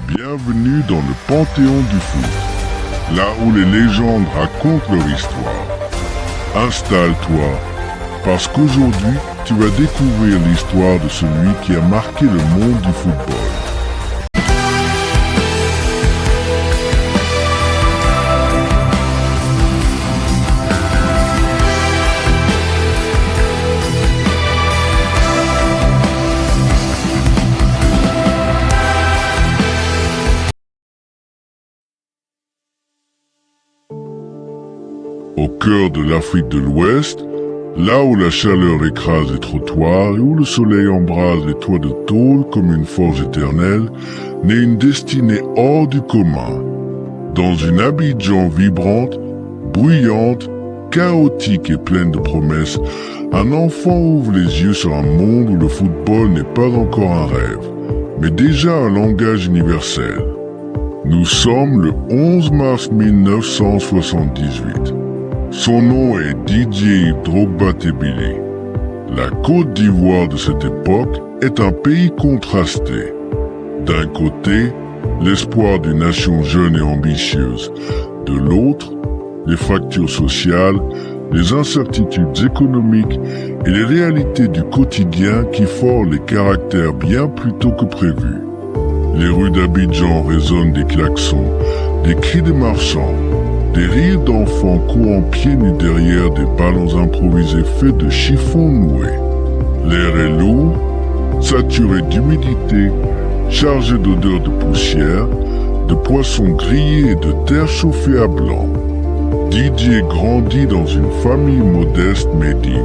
Bienvenue dans le Panthéon du foot, là où les légendes racontent leur histoire. Installe-toi, parce qu'aujourd'hui, tu vas découvrir l'histoire de celui qui a marqué le monde du football. Au cœur de l'Afrique de l'Ouest, là où la chaleur écrase les trottoirs et où le soleil embrase les toits de tôle comme une forge éternelle, naît une destinée hors du commun. Dans une Abidjan vibrante, bruyante, chaotique et pleine de promesses, un enfant ouvre les yeux sur un monde où le football n'est pas encore un rêve, mais déjà un langage universel. Nous sommes le 11 mars 1978. Son nom est Didier Drogba Tebele. La Côte d'Ivoire de cette époque est un pays contrasté. D'un côté, l'espoir d'une nation jeune et ambitieuse. De l'autre, les fractures sociales, les incertitudes économiques et les réalités du quotidien qui forment les caractères bien plus tôt que prévu. Les rues d'Abidjan résonnent des klaxons, des cris des marchands, des rires d'enfants courant pieds nus derrière des ballons improvisés faits de chiffons noués. L'air est lourd, saturé d'humidité, chargé d'odeurs de poussière, de poissons grillés et de terre chauffée à blanc. Didier grandit dans une famille modeste mais digne.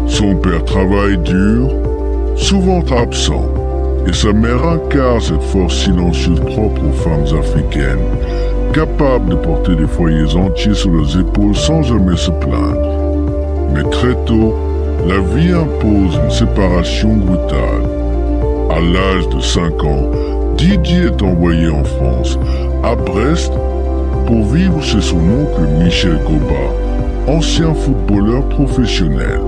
Son père travaille dur, souvent absent, et sa mère incarne cette force silencieuse propre aux femmes africaines, capable de porter des foyers entiers sur leurs épaules sans jamais se plaindre. Mais très tôt, la vie impose une séparation brutale. À l'âge de 5 ans, Didier est envoyé en France, à Brest, pour vivre chez son oncle Michel Goba, ancien footballeur professionnel.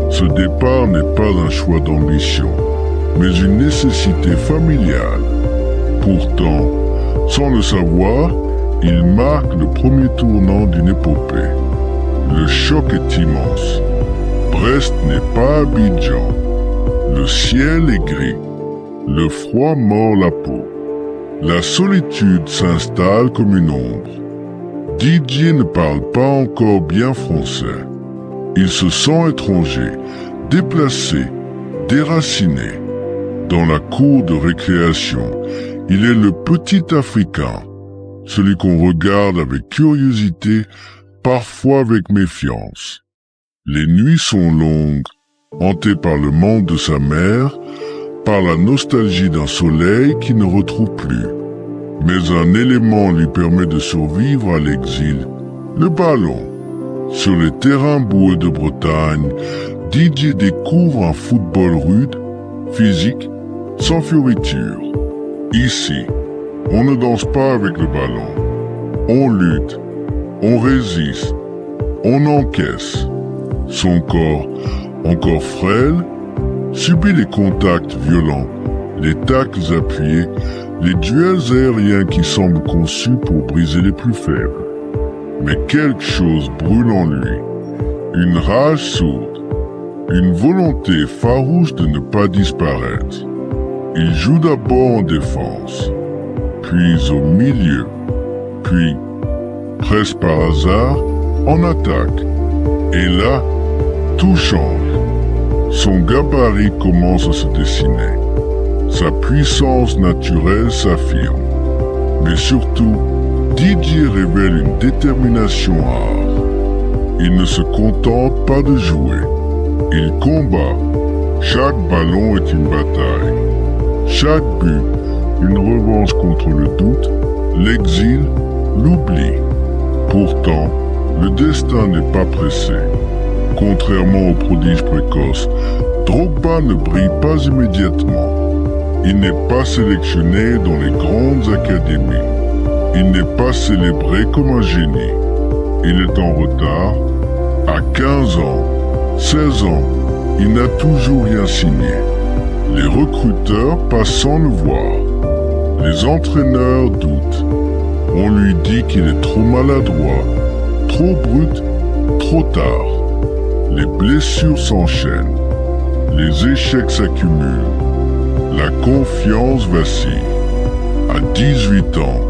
Ce départ n'est pas un choix d'ambition, mais une nécessité familiale. Pourtant, sans le savoir, il marque le premier tournant d'une épopée. Le choc est immense. Brest n'est pas Abidjan. Le ciel est gris. Le froid mord la peau. La solitude s'installe comme une ombre. Didier ne parle pas encore bien français. Il se sent étranger, déplacé, déraciné. Dans la cour de récréation, il est le petit Africain, celui qu'on regarde avec curiosité, parfois avec méfiance. Les nuits sont longues, hantées par le manque de sa mère, par la nostalgie d'un soleil qui ne retrouve plus. Mais un élément lui permet de survivre à l'exil, le ballon. Sur les terrains boueux de Bretagne, Didier découvre un football rude, physique, sans fioriture. Ici, on ne danse pas avec le ballon. On lutte, on résiste, on encaisse. Son corps, encore frêle, subit les contacts violents, les tacles appuyés, les duels aériens qui semblent conçus pour briser les plus faibles. Mais quelque chose brûle en lui. Une rage sourde, une volonté farouche de ne pas disparaître. Il joue d'abord en défense, puis au milieu, puis, presque par hasard, en attaque. Et là, tout change. Son gabarit commence à se dessiner. Sa puissance naturelle s'affirme. Mais surtout, Didier révèle une détermination rare. Il ne se contente pas de jouer. Il combat. Chaque ballon est une bataille. Chaque but, une revanche contre le doute, l'exil, l'oubli. Pourtant, le destin n'est pas pressé. Contrairement aux prodiges précoces, Drogba ne brille pas immédiatement. Il n'est pas sélectionné dans les grandes académies. Il n'est pas célébré comme un génie. Il est en retard. À 15 ans, 16 ans, il n'a toujours rien signé. Les recruteurs passent sans le voir. Les entraîneurs doutent. On lui dit qu'il est trop maladroit, trop brut, trop tard. Les blessures s'enchaînent. Les échecs s'accumulent. La confiance vacille. À 18 ans,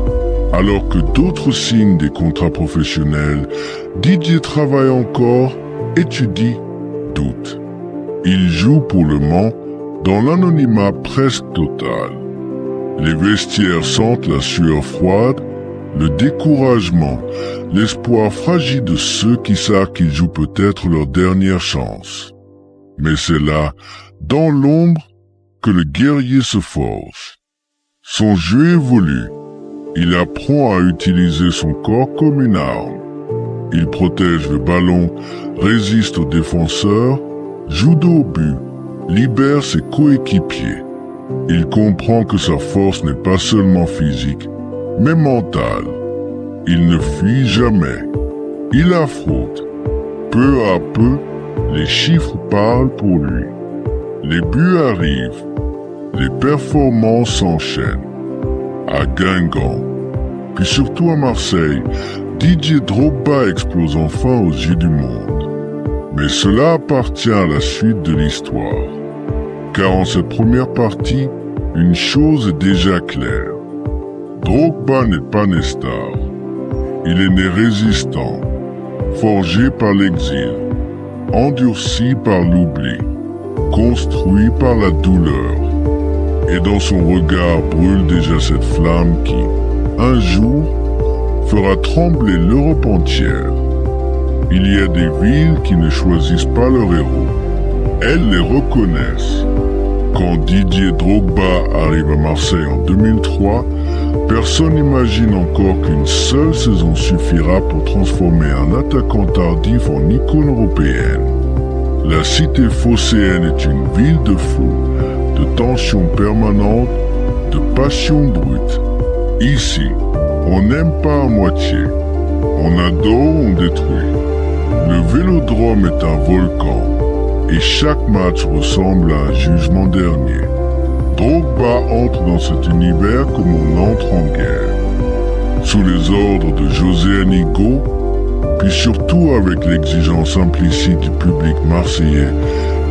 alors que d'autres signent des contrats professionnels, Didier travaille encore, étudie, doute. Il joue pour le Mans dans l'anonymat presque total. Les vestiaires sentent la sueur froide, le découragement, l'espoir fragile de ceux qui savent qu'ils jouent peut-être leur dernière chance. Mais c'est là, dans l'ombre, que le guerrier se forge. Son jeu évolue. Il apprend à utiliser son corps comme une arme. Il protège le ballon, résiste aux défenseurs, joue dos au but, libère ses coéquipiers. Il comprend que sa force n'est pas seulement physique, mais mentale. Il ne fuit jamais. Il affronte. Peu à peu, les chiffres parlent pour lui. Les buts arrivent. Les performances s'enchaînent. À Guingamp, puis surtout à Marseille, Didier Drogba explose enfin aux yeux du monde. Mais cela appartient à la suite de l'histoire. Car en cette première partie, une chose est déjà claire. Drogba n'est pas né star. Il est né résistant, forgé par l'exil, endurci par l'oubli, construit par la douleur. Et dans son regard brûle déjà cette flamme qui, un jour, fera trembler l'Europe entière. Il y a des villes qui ne choisissent pas leurs héros. Elles les reconnaissent. Quand Didier Drogba arrive à Marseille en 2003, personne n'imagine encore qu'une seule saison suffira pour transformer un attaquant tardif en icône européenne. La cité phocéenne est une ville de fous, de tension permanente, de passion brute. Ici, on n'aime pas à moitié. On adore, on détruit. Le Vélodrome est un volcan, et chaque match ressemble à un jugement dernier. Drogba entre dans cet univers comme on entre en guerre. Sous les ordres de José Anigo, puis surtout avec l'exigence implicite du public marseillais,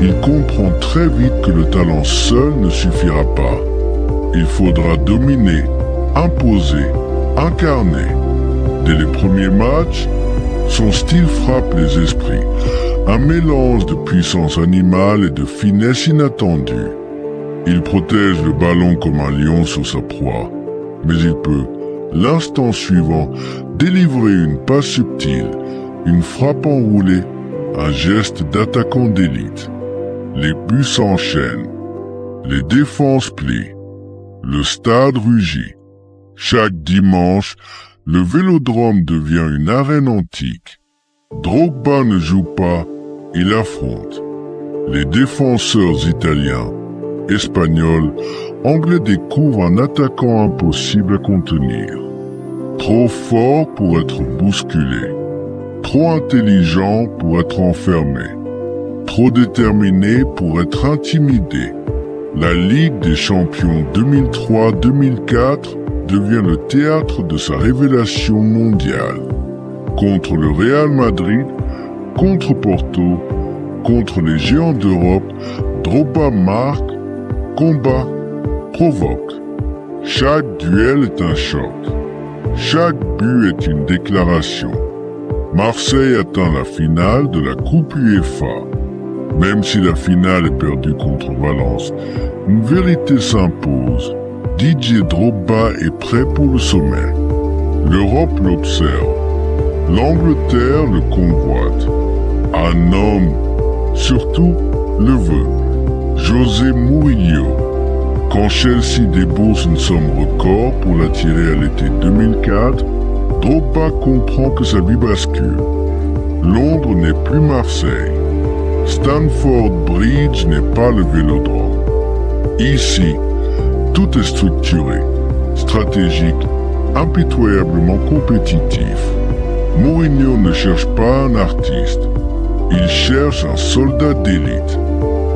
il comprend très vite que le talent seul ne suffira pas. Il faudra dominer, imposer, incarner. Dès les premiers matchs, son style frappe les esprits. Un mélange de puissance animale et de finesse inattendue. Il protège le ballon comme un lion sur sa proie. Mais il peut, l'instant suivant, délivrer une passe subtile, une frappe enroulée, un geste d'attaquant d'élite. Les buts s'enchaînent. Les défenses plient. Le stade rugit. Chaque dimanche, le Vélodrome devient une arène antique. Drogba ne joue pas, il affronte. Les défenseurs italiens, espagnols, anglais découvrent un attaquant impossible à contenir. Trop fort pour être bousculé. Trop intelligent pour être enfermé. Trop déterminé pour être intimidé. La Ligue des champions 2003-2004 devient le théâtre de sa révélation mondiale. Contre le Real Madrid, contre Porto, contre les géants d'Europe, Drogba marque, combat, provoque. Chaque duel est un choc. Chaque but est une déclaration. Marseille atteint la finale de la Coupe UEFA. Même si la finale est perdue contre Valence, une vérité s'impose. Didier Drogba est prêt pour le sommet. L'Europe l'observe. L'Angleterre le convoite. Un homme, surtout, le veut. José Mourinho. Quand Chelsea débourse une somme record pour l'attirer à l'été 2004, Drogba comprend que sa vie bascule. Londres n'est plus Marseille. Stamford Bridge n'est pas le Vélodrome. Ici, tout est structuré, stratégique, impitoyablement compétitif. Mourinho ne cherche pas un artiste, il cherche un soldat d'élite.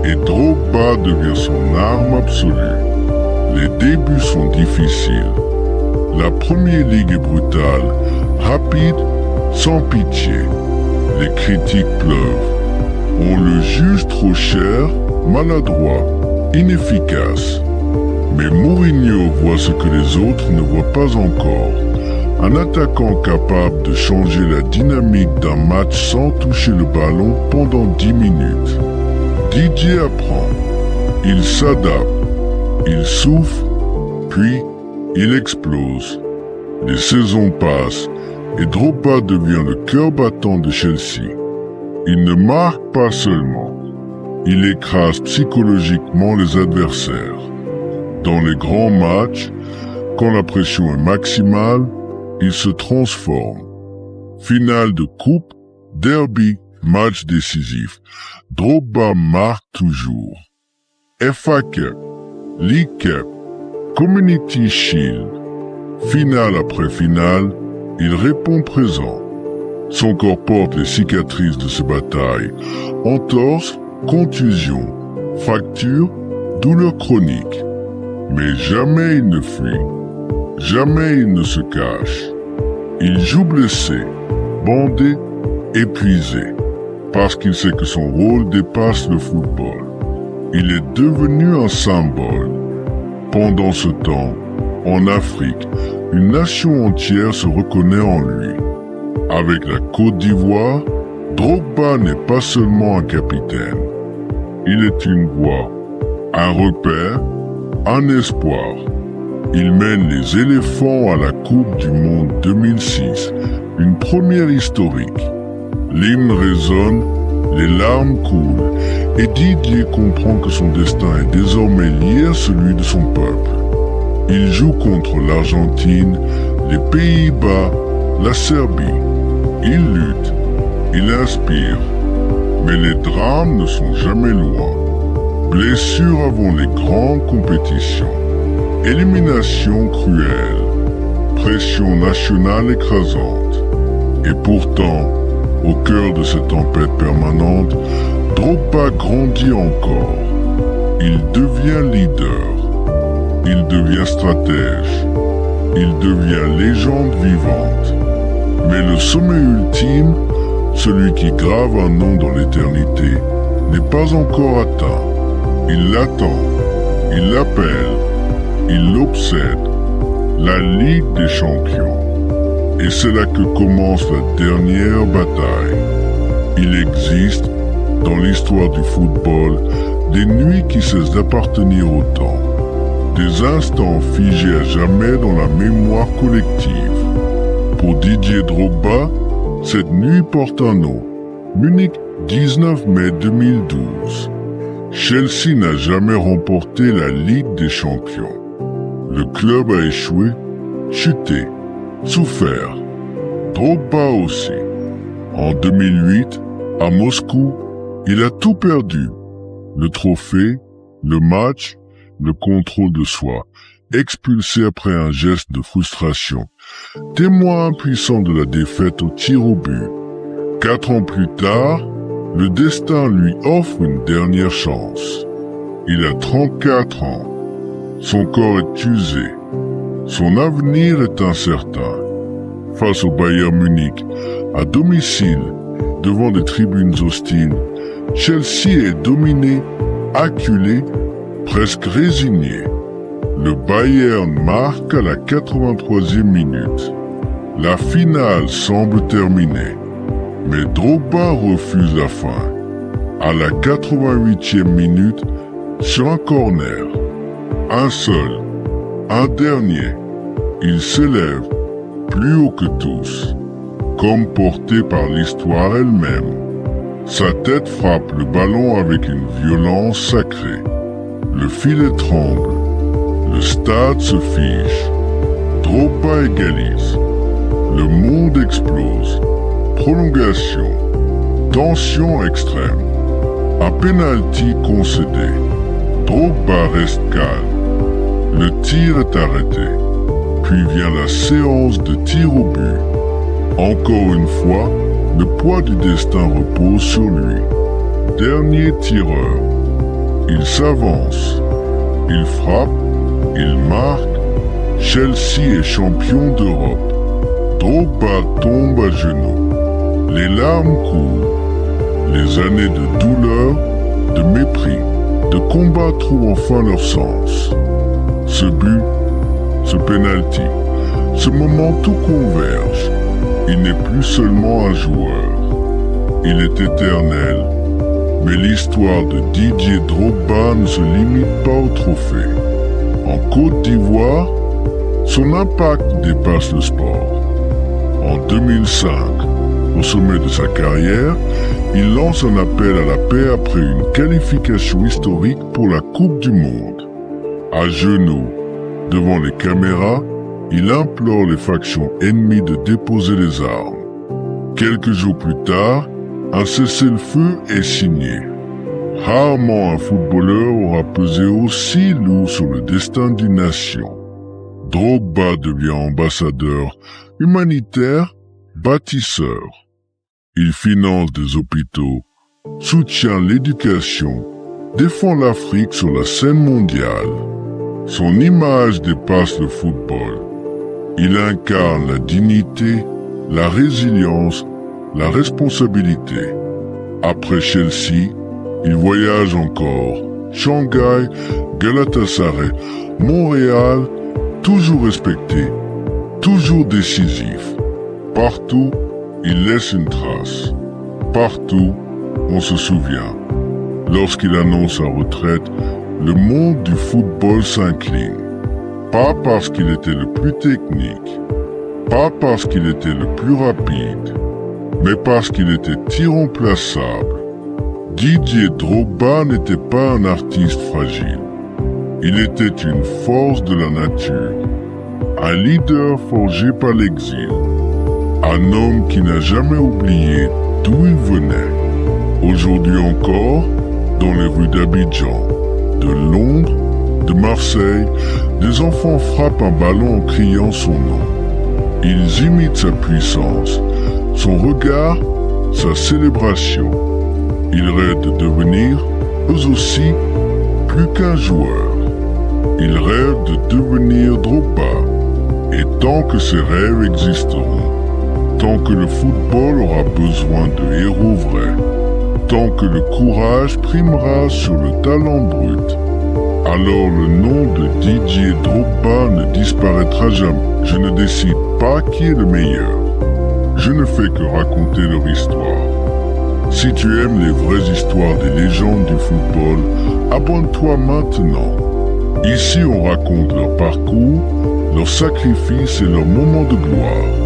Et Drogba devient son arme absolue. Les débuts sont difficiles. La première ligue est brutale, rapide, sans pitié. Les critiques pleuvent. On le juge trop cher, maladroit, inefficace. Mais Mourinho voit ce que les autres ne voient pas encore. Un attaquant capable de changer la dynamique d'un match sans toucher le ballon pendant 10 minutes. Didier apprend. Il s'adapte. Il souffle, puis il explose. Les saisons passent et Drogba devient le cœur battant de Chelsea. Il ne marque pas seulement, il écrase psychologiquement les adversaires. Dans les grands matchs, quand la pression est maximale, il se transforme. Finale de coupe, derby, match décisif. Drogba marque toujours. FA Cup, League Cup, Community Shield. Finale après finale, il répond présent. Son corps porte les cicatrices de ces batailles. Entorse, contusion, fracture, douleur chronique. Mais jamais il ne fuit. Jamais il ne se cache. Il joue blessé, bandé, épuisé. Parce qu'il sait que son rôle dépasse le football. Il est devenu un symbole. Pendant ce temps, en Afrique, une nation entière se reconnaît en lui. Avec la Côte d'Ivoire, Drogba n'est pas seulement un capitaine. Il est une voix, un repère, un espoir. Il mène les éléphants à la Coupe du Monde 2006, une première historique. L'hymne résonne, les larmes coulent, et Didier comprend que son destin est désormais lié à celui de son peuple. Il joue contre l'Argentine, les Pays-Bas, la Serbie. Il lutte, il inspire, mais les drames ne sont jamais loin. Blessures avant les grandes compétitions, élimination cruelle, pression nationale écrasante. Et pourtant, au cœur de cette tempête permanente, Drogba grandit encore. Il devient leader, il devient stratège, il devient légende vivante. Mais le sommet ultime, celui qui grave un nom dans l'éternité, n'est pas encore atteint. Il l'attend, il l'appelle, il l'obsède, la Ligue des Champions. Et c'est là que commence la dernière bataille. Il existe, dans l'histoire du football, des nuits qui cessent d'appartenir au temps. Des instants figés à jamais dans la mémoire collective. Pour Didier Drogba, cette nuit porte un nom. Munich, 19 mai 2012. Chelsea n'a jamais remporté la Ligue des Champions. Le club a échoué, chuté, souffert. Drogba aussi. En 2008, à Moscou, il a tout perdu. Le trophée, le match, le contrôle de soi, expulsé après un geste de frustration. Témoin impuissant de la défaite au tir au but. 4 ans plus tard, le destin lui offre une dernière chance. Il a 34 ans. Son corps est usé. Son avenir est incertain. Face au Bayern Munich, à domicile, devant des tribunes hostiles, Chelsea est dominé, acculé, presque résigné. Le Bayern marque à la 83e minute. La finale semble terminée, mais Drogba refuse la fin. À la 88e minute, sur un corner, un seul, un dernier, il s'élève, plus haut que tous, comme porté par l'histoire elle-même. Sa tête frappe le ballon avec une violence sacrée. Le filet tremble. Le stade se fige. Drogba égalise. Le monde explose. Prolongation. Tension extrême. Un penalty concédé. Drogba reste calme. Le tir est arrêté. Puis vient la séance de tir au but. Encore une fois, le poids du destin repose sur lui. Dernier tireur. Il s'avance. Il frappe. Il marque. Chelsea est champion d'Europe. Drogba tombe à genoux. Les larmes coulent. Les années de douleur, de mépris, de combat trouvent enfin leur sens. Ce but, ce penalty, ce moment tout converge. Il n'est plus seulement un joueur. Il est éternel. Mais l'histoire de Didier Drogba ne se limite pas au trophée. En Côte d'Ivoire, son impact dépasse le sport. En 2005, au sommet de sa carrière, il lance un appel à la paix après une qualification historique pour la Coupe du Monde. À genoux, devant les caméras, il implore les factions ennemies de déposer les armes. Quelques jours plus tard, un cessez-le-feu est signé. Rarement un footballeur aura pesé aussi lourd sur le destin d'une nation. Drogba devient ambassadeur humanitaire, bâtisseur. Il finance des hôpitaux, soutient l'éducation, défend l'Afrique sur la scène mondiale. Son image dépasse le football. Il incarne la dignité, la résilience, la responsabilité. Après Chelsea, il voyage encore. Shanghai, Galatasaray, Montréal, toujours respecté, toujours décisif. Partout, il laisse une trace. Partout, on se souvient. Lorsqu'il annonce sa retraite, le monde du football s'incline. Pas parce qu'il était le plus technique, pas parce qu'il était le plus rapide, mais parce qu'il était irremplaçable. Didier Drogba n'était pas un artiste fragile. Il était une force de la nature, un leader forgé par l'exil, un homme qui n'a jamais oublié d'où il venait. Aujourd'hui encore, dans les rues d'Abidjan, de Londres, de Marseille, des enfants frappent un ballon en criant son nom. Ils imitent sa puissance, son regard, sa célébration. Ils rêvent de devenir, eux aussi, plus qu'un joueur. Ils rêvent de devenir Drogba. Et tant que ces rêves existeront, tant que le football aura besoin de héros vrais, tant que le courage primera sur le talent brut, alors le nom de Didier Drogba ne disparaîtra jamais. Je ne décide pas qui est le meilleur. Je ne fais que raconter leur histoire. Si tu aimes les vraies histoires des légendes du football, abonne-toi maintenant. Ici, on raconte leur parcours, leurs sacrifices et leurs moments de gloire.